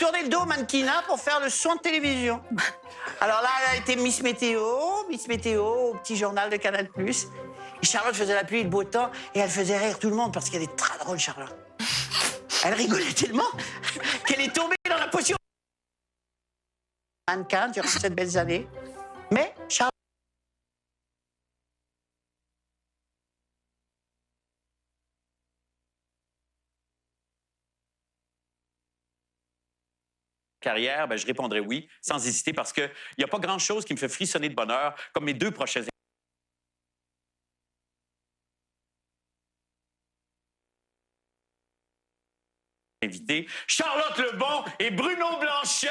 tourné le dos au mannequinat pour faire le son de télévision. Alors là, elle a été Miss Météo au petit journal de Canal+. Et Charlotte faisait la pluie et le beau temps et elle faisait rire tout le monde parce qu'elle est très drôle, Charlotte. Elle rigolait tellement qu'elle est tombée dans la potion mannequin durant cette belles années. Mais Charlotte... carrière, ben, je répondrais oui, sans hésiter, parce qu'il n'y a pas grand-chose qui me fait frissonner de bonheur comme mes 2 prochains invités, Charlotte Lebon et Bruno Blanchet.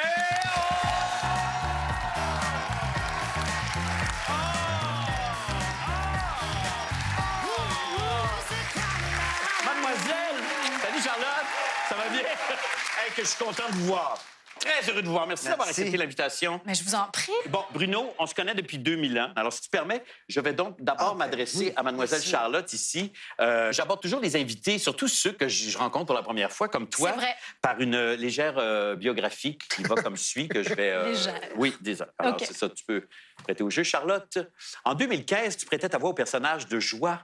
Mademoiselle, salut Charlotte, ça va bien? Hey, que je suis content de vous voir. Très heureux de vous voir. Merci d'avoir accepté l'invitation. Mais je vous en prie. Bon, Bruno, on se connaît depuis 2000 ans. Alors, si tu permets, je vais donc d'abord m'adresser à Mademoiselle Charlotte ici. J'aborde toujours les invités, surtout ceux que je rencontre pour la première fois, comme toi, par une légère biographie qui va comme suit, que je vais... Légère. Oui, désolé. Alors, c'est ça, tu peux prêter au jeu. Charlotte, en 2015, tu prêtais ta voix au personnage de Joie.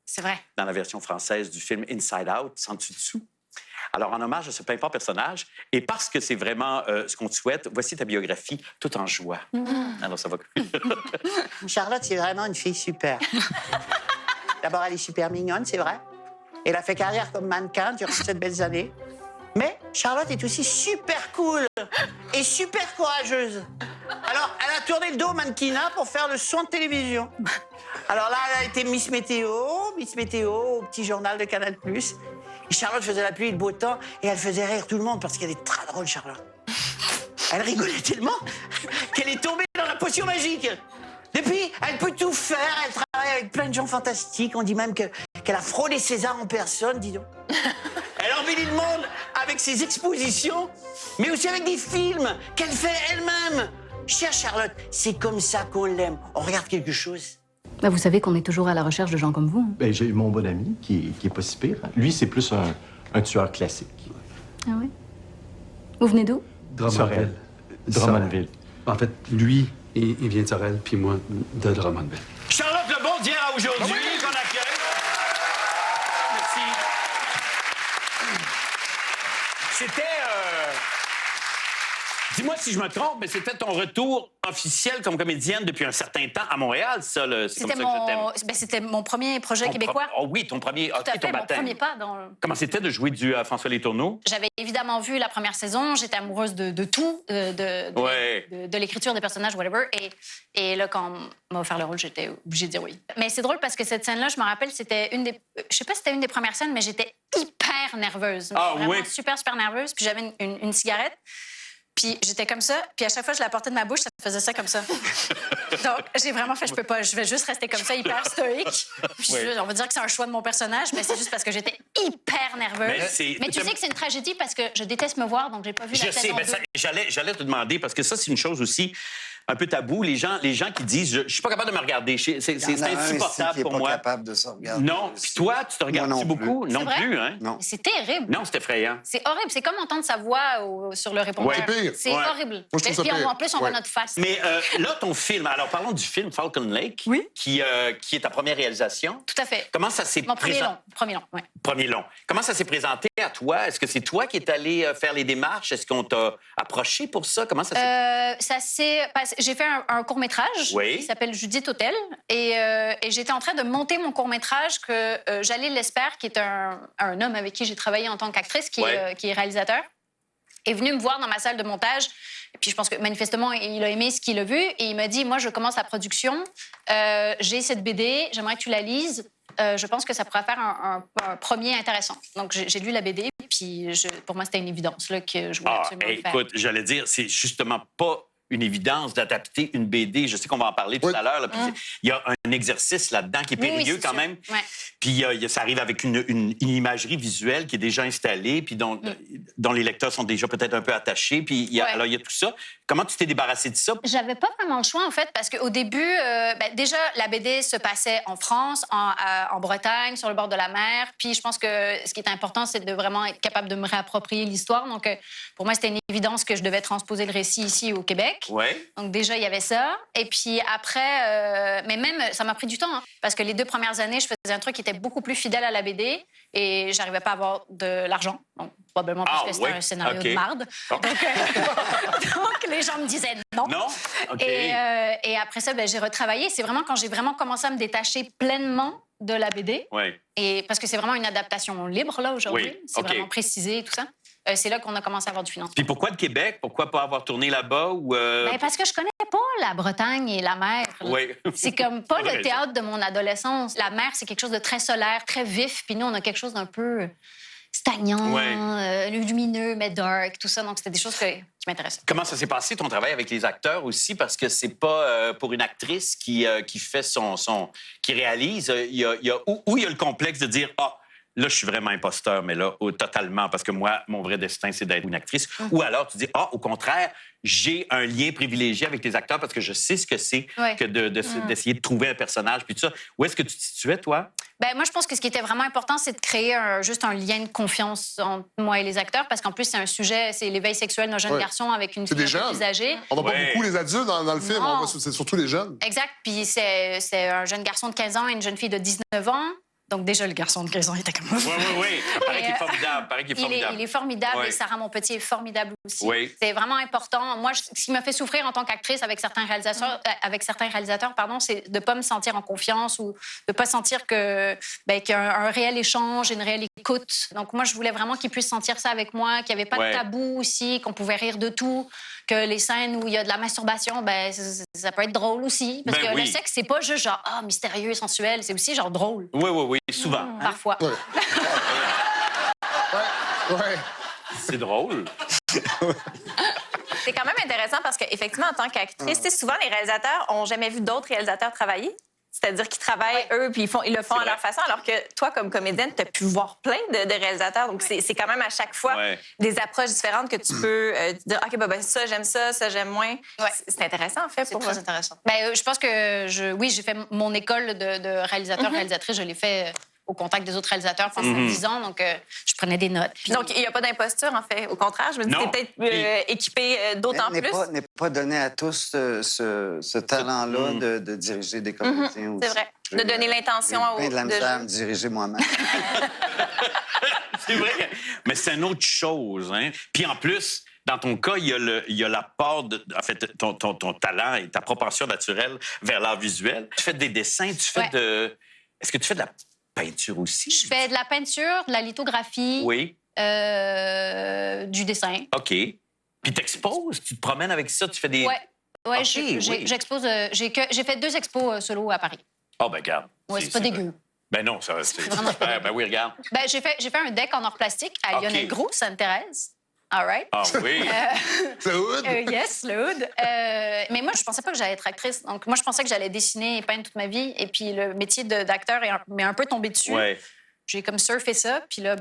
C'est vrai. Dans la version française du film Inside Out, Sens-tu dessous? Alors, en hommage à ce pimpant personnage, et parce que c'est vraiment ce qu'on te souhaite, voici ta biographie, tout en joie. Alors, ça va. Charlotte, c'est vraiment une fille super. D'abord, elle est super mignonne, c'est vrai. Elle a fait carrière comme mannequin durant cette belles années. Mais Charlotte est aussi super cool et super courageuse. Alors, elle a tourné le dos au mannequinat pour faire le son de télévision. Alors là, elle a été Miss Météo au petit journal de Canal+. Et Charlotte faisait la pluie et le beau temps et elle faisait rire tout le monde parce qu'elle est très drôle, Charlotte. Elle rigolait tellement qu'elle est tombée dans la potion magique. Depuis, elle peut tout faire, elle travaille avec plein de gens fantastiques. On dit même qu'elle a fraudé César en personne, dis donc. Elle embellit le monde avec ses expositions, mais aussi avec des films qu'elle fait elle-même. Chère Charlotte, c'est comme ça qu'on l'aime. On regarde quelque chose. Bah, vous savez qu'on est toujours à la recherche de gens comme vous. Hein? Ben, j'ai mon bon ami qui est pas si pire. Lui, c'est plus un tueur classique. Ah oui? Vous venez d'où? Drummondville. Drummondville. En fait, lui, il vient de Sorel, puis moi, de Drummondville. Charlotte Lebon vient aujourd'hui, qu'on accueille. Merci. C'était... Dis-moi si je me trompe, mais c'était ton retour officiel comme comédienne depuis un certain temps à Montréal, ça, c'est comme ça que je t'aime. Ben, c'était mon premier projet québécois. Oh oui, ton premier, Tout à fait, ton mon baptême. premier pas dans... Comment c'était de jouer du François Letourneau? J'avais évidemment vu la première saison, j'étais amoureuse de tout, de l'écriture des personnages, whatever. Et là, quand on m'a offert le rôle, j'étais obligée de dire oui. Mais c'est drôle parce que cette scène-là, je me rappelle, c'était une des... Je sais pas si c'était une des premières scènes, mais j'étais hyper nerveuse. Ah vraiment oui? super nerveuse. Puis j'avais une cigarette. Puis j'étais comme ça, puis à chaque fois que je la portais de ma bouche, ça faisait ça comme ça. Donc, j'ai vraiment fait, je peux pas, je vais juste rester comme ça, hyper stoïque. Puis on va dire que c'est un choix de mon personnage, mais c'est juste parce que j'étais hyper nerveuse. Mais tu sais que c'est une tragédie parce que je déteste me voir, donc j'ai pas vu la saison 2. J'allais te demander, parce que ça, c'est une chose aussi un peu tabou. Les gens qui disent « je suis pas capable de me regarder ». C'est insupportable pour moi. Pas capable de se regarder. Non. Puis toi, tu te regardes-tu beaucoup? Non plus, hein? Non. C'est terrible. Non, c'est effrayant. C'est horrible. C'est comme entendre sa voix sur le répondeur. C'est pire. C'est horrible. Moi, je trouve ça Puis pire. en plus, on voit notre face. Mais là, ton film, alors parlons du film Falcon Lake, qui est ta première réalisation. Tout à fait. Comment ça s'est Mon premier long, ouais. Premier long. Comment ça s'est présenté à toi? Est-ce que c'est toi qui es allé faire les démarches? Est-ce qu'on t'a approché pour ça? Comment ça s'est... J'ai fait un court-métrage qui s'appelle Judith Hôtel. Et j'étais en train de monter mon court-métrage que Jalil Lesper, qui est un homme avec qui j'ai travaillé en tant qu'actrice, qui est réalisateur, est venu me voir dans ma salle de montage. Et puis je pense que manifestement, il a aimé ce qu'il a vu. Et il m'a dit, moi, je commence la production. J'ai cette BD, j'aimerais que tu la lises. Je pense que ça pourrait faire un premier intéressant. Donc, j'ai lu la BD, puis pour moi, c'était une évidence là, que je voulais absolument le faire. Écoute, j'allais dire, c'est justement pas une évidence d'adapter une BD. Je sais qu'on va en parler tout à l'heure. Il y a un exercice là-dedans qui est périlleux quand même. Ouais. Puis ça arrive avec une imagerie visuelle qui est déjà installée, puis dont les lecteurs sont déjà peut-être un peu attachés. Puis alors, il y a tout ça. Comment tu t'es débarrassé de ça? J'avais pas vraiment le choix, en fait, parce qu'au début, déjà, la BD se passait en France, en Bretagne, sur le bord de la mer. Puis je pense que ce qui est important, c'est de vraiment être capable de me réapproprier l'histoire. Donc, pour moi, c'était une évidence que je devais transposer le récit ici au Québec. Ouais. Donc, déjà, il y avait ça. Et puis après, mais même, ça m'a pris du temps, hein, parce que les 2 premières années, je faisais un truc qui était beaucoup plus fidèle à la BD et j'arrivais pas à avoir de l'argent. Donc, probablement parce que c'était un scénario de marde. Donc, les gens me disaient non. Non? OK. Et après ça, j'ai retravaillé. C'est vraiment quand j'ai vraiment commencé à me détacher pleinement de la BD. Oui. Et parce que c'est vraiment une adaptation libre, là, aujourd'hui. Oui. C'est vraiment précisé et tout ça. C'est là qu'on a commencé à avoir du financement. Puis pourquoi de Québec? Pourquoi pas avoir tourné là-bas? Ou parce que je connais pas la Bretagne et la mer. Oui. C'est comme pas le théâtre de mon adolescence. La mer, c'est quelque chose de très solaire, très vif. Puis nous, on a quelque chose d'un peu stagnant, lumineux, mais dark, tout ça. Donc, c'était des choses qui m'intéressaient. Comment ça s'est passé, ton travail avec les acteurs aussi? Parce que c'est pas pour une actrice qui fait qui réalise. Il y a le complexe de dire, là, je suis vraiment imposteur, mais là, totalement, parce que moi, mon vrai destin, c'est d'être une actrice. Ou alors, tu dis, au contraire, j'ai un lien privilégié avec les acteurs parce que je sais ce que c'est que d'essayer de trouver un personnage, puis tout ça. Où est-ce que tu te situais, toi? Moi, je pense que ce qui était vraiment important, c'est de créer juste un lien de confiance entre moi et les acteurs, parce qu'en plus, c'est un sujet, c'est l'éveil sexuel d'un jeune garçon avec une fille un peu plus âgée. On voit pas beaucoup les adultes dans le film, c'est surtout les jeunes. Exact, puis c'est un jeune garçon de 15 ans et une jeune fille de 19 ans. Donc, déjà, le garçon de 15 ans, il était comme... Oui. Il paraît qu'il est formidable. Il est formidable et Sarah Monpetit est formidable aussi. Oui. C'est vraiment important. Moi, ce qui m'a fait souffrir en tant qu'actrice avec certains réalisateurs, c'est de ne pas me sentir en confiance ou de ne pas sentir qu'il y a un réel échange, une réelle écoute. Donc, moi, je voulais vraiment qu'ils puissent sentir ça avec moi, qu'il n'y avait pas de tabou aussi, qu'on pouvait rire de tout, que les scènes où il y a de la masturbation, ça peut être drôle aussi. Parce que le sexe, c'est pas juste genre mystérieux et sensuel, c'est aussi genre drôle. Oui, souvent. Parfois. Ouais. C'est drôle. C'est quand même intéressant parce qu'effectivement, en tant qu'actrice, souvent, les réalisateurs n'ont jamais vu d'autres réalisateurs travailler. C'est-à-dire qu'ils travaillent, eux, puis ils le font à leur façon, alors que toi, comme comédienne, tu as pu voir plein de réalisateurs. Donc, c'est quand même à chaque fois des approches différentes que tu peux dire, OK, ça, j'aime ça j'aime moins. Ouais. C'est intéressant, en fait. C'est très intéressant. Je pense que j'ai fait mon école de réalisateur-réalisatrice. Je l'ai fait au contact des autres réalisateurs pendant 10 ans, donc je prenais des notes. Puis... Donc, il n'y a pas d'imposture, en fait. Au contraire, je me dis que t'es peut-être équipé d'autant plus. N'est pas donné à tous ce talent-là de diriger des comédiens aussi. C'est vrai. De donner l'intention aux... J'ai de la misère à me diriger moi-même. C'est vrai. Mais c'est une autre chose, hein. Puis en plus... Dans ton cas, il y a l'apport de ton talent et ta propension naturelle vers l'art visuel. Tu fais des dessins, Est-ce que tu fais de la peinture aussi? Je fais de la peinture, de la lithographie. Oui. Du dessin. OK. Puis t'exposes? Tu te promènes avec ça? Tu fais des... Oui, j'expose. J'ai fait 2 expos solo à Paris. Oh, regarde. Oui, c'est pas dégueu. Ben non, c'est vraiment super. Ben oui, regarde. J'ai fait un deck en or plastique à Lionel Gros, Sainte-Thérèse. All right. Ah oui. Le hood. Yes, le hood. Mais moi, je pensais pas que j'allais être actrice. Donc, moi, je pensais que j'allais dessiner et peindre toute ma vie. Et puis, le métier d'acteur m'est un peu tombé dessus. Ouais. J'ai comme surfé ça. Puis là,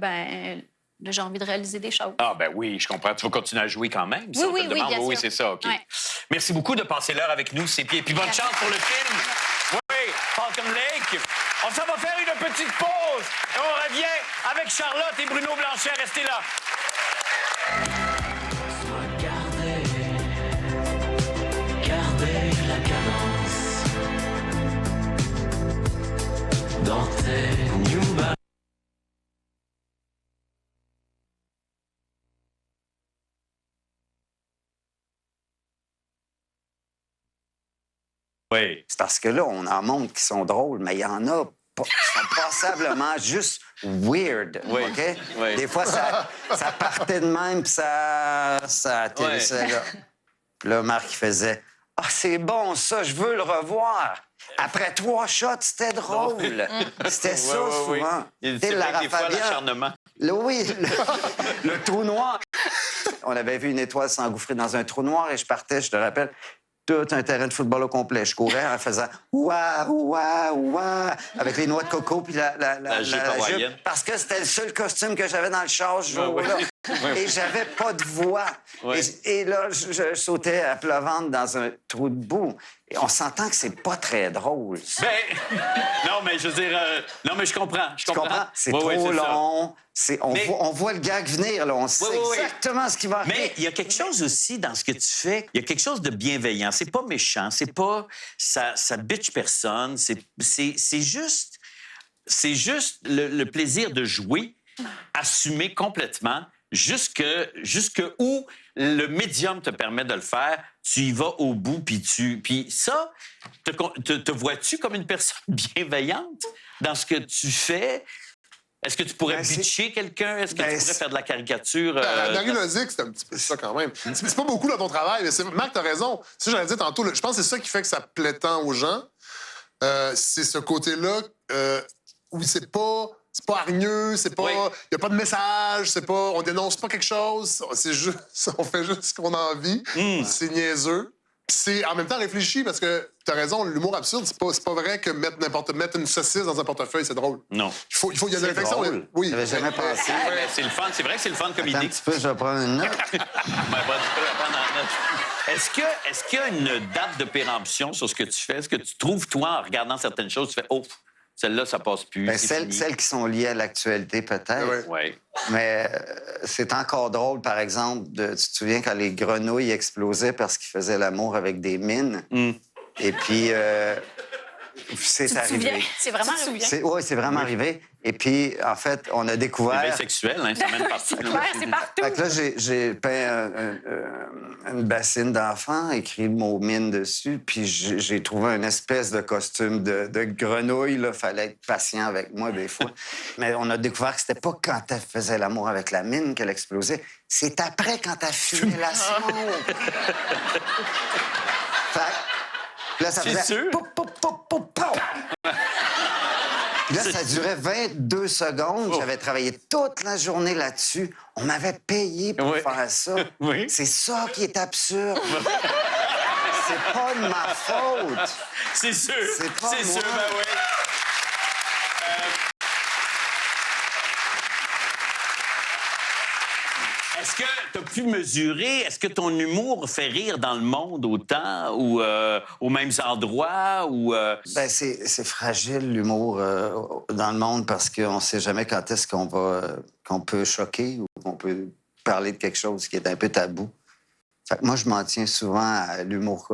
j'ai envie de réaliser des choses. Ah, ben oui, je comprends. Tu vas continuer à jouer quand même? Oui, bien sûr. Oui, c'est ça, OK. Ouais. Merci beaucoup de passer l'heure avec nous, Sépi. Et puis, bonne chance pour le film. Oui, Falcon Lake. On s'en va faire une petite pause. Et on revient avec Charlotte et Bruno Blanchet. Restez là. Gardez la cadence dans tes New Balance. Oui. C'est parce que là, on en montre qui sont drôles, mais il y en a qui sont passablement juste weird. Oui. OK? Oui. Des fois, ça partait de même, puis ça atterrissait là. Puis là, Marc, il faisait « Ah, c'est bon, ça, je veux le revoir. » Après 3 shots, c'était drôle. C'était ça, souvent. C'est vrai que des fois, l'acharnement. Oui, le trou noir. On avait vu une étoile s'engouffrer dans un trou noir et je partais, je te rappelle, tout un terrain de football au complet. Je courais en faisant ouah, ouah, ouah, avec les noix de coco puis la jupe hawaïenne. parce que c'était le seul costume que j'avais dans le char ce jour-là. Et j'avais pas de voix. Ouais. Et là, je sautais à plat ventre dans un trou de boue. Et on s'entend que c'est pas très drôle. Ben, non, mais je veux dire... non, mais je comprends. Tu comprends? C'est Oui, trop c'est ça. long. Mais- On voit le gag venir, là. On sait exactement ce qui va arriver. Mais il y a quelque chose aussi dans ce que tu fais. Il y a quelque chose de bienveillant. C'est pas méchant. C'est pas... Ça bitch personne. C'est juste le plaisir de jouer, assumé complètement, jusque où le médium te permet de le faire. Tu y vas au bout, puis ça, te vois-tu comme une personne bienveillante dans ce que tu fais? Est-ce que tu pourrais bitcher quelqu'un? Est-ce que tu pourrais faire de la caricature? Marie Lozic, c'est un petit peu ça quand même. C'est pas beaucoup dans ton travail, mais Marc, t'as raison. Ça, j'allais dire tantôt, je pense que c'est ça qui fait que ça plaît tant aux gens. C'est ce côté-là où c'est pas hargneux, c'est pas... Il y a pas de message, c'est pas... On dénonce pas quelque chose, c'est juste... On fait juste ce qu'on a envie. C'est niaiseux. Puis c'est en même temps réfléchi, parce que t'as raison, l'humour absurde, c'est pas vrai que mettre une saucisse dans un portefeuille, c'est drôle. Non. Il y a de l'affection. Oui. J'avais jamais pensé. C'est le fun. C'est vrai que c'est le fun Attends un comédique. petit peu, je vais prendre une note. Est-ce qu'il y a une date de péremption sur ce que tu fais? Est-ce que tu trouves, toi, en regardant certaines choses, tu fais « Oh, celle-là, ça passe plus. Ben, c'est fini. celles qui sont liées à l'actualité, peut-être. Ouais. Mais c'est encore drôle, par exemple, tu te souviens quand les grenouilles explosaient parce qu'ils faisaient l'amour avec des mines? Et puis, c'est arrivé. C'est vraiment arrivé. Oui, c'est vraiment arrivé. Et puis, en fait, on a découvert... C'est sexuel, hein, ça mène partout. C'est clair, c'est partout. Fait que là, j'ai peint une bassine d'enfant, écrit le mot mine dessus, puis j'ai trouvé une espèce de costume de grenouille. Il fallait être patient avec moi des fois. Mais on a découvert que c'était pas quand elle faisait l'amour avec la mine qu'elle explosait, c'est après quand elle fumait la smoke. Fait que là, ça faisait... sûr? Pou, pou, pou, pou, pou. Là, ça durait 22 secondes. J'avais travaillé toute la journée là-dessus. On m'avait payé pour faire ça. Oui. C'est ça qui est absurde. C'est pas de ma faute. C'est sûr. C'est pas C'est moi. sûr, ben oui. Est-ce que tu as pu mesurer, est-ce que ton humour fait rire dans le monde autant ou aux mêmes endroits? Ben, c'est fragile, l'humour, dans le monde, parce qu'on ne sait jamais quand est-ce qu'on peut choquer ou qu'on peut parler de quelque chose qui est un peu tabou. Fait que moi, je m'en tiens souvent à l'humour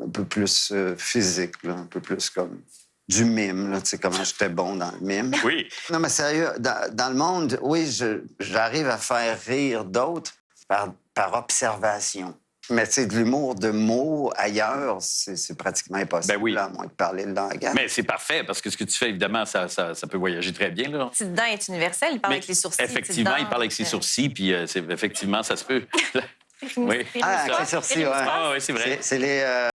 un peu plus physique, là, un peu plus comme du mime, là, tu sais, comment j'étais bon dans le mime. Oui. Non, mais sérieux, dans le monde, oui, j'arrive à faire rire d'autres par observation. Mais tu sais, de l'humour de mots ailleurs, c'est pratiquement impossible, Ben oui. à moins de parler le langage. Mais c'est parfait, parce que ce que tu fais, évidemment, ça peut voyager très bien. Là. Petit dedans est universel, il parle Mais avec les sourcils. effectivement, il parle avec ses sourcils, puis effectivement, ça se peut. Oui. Ah, avec les sourcils, ouais. Ah, oui, c'est vrai. C'est les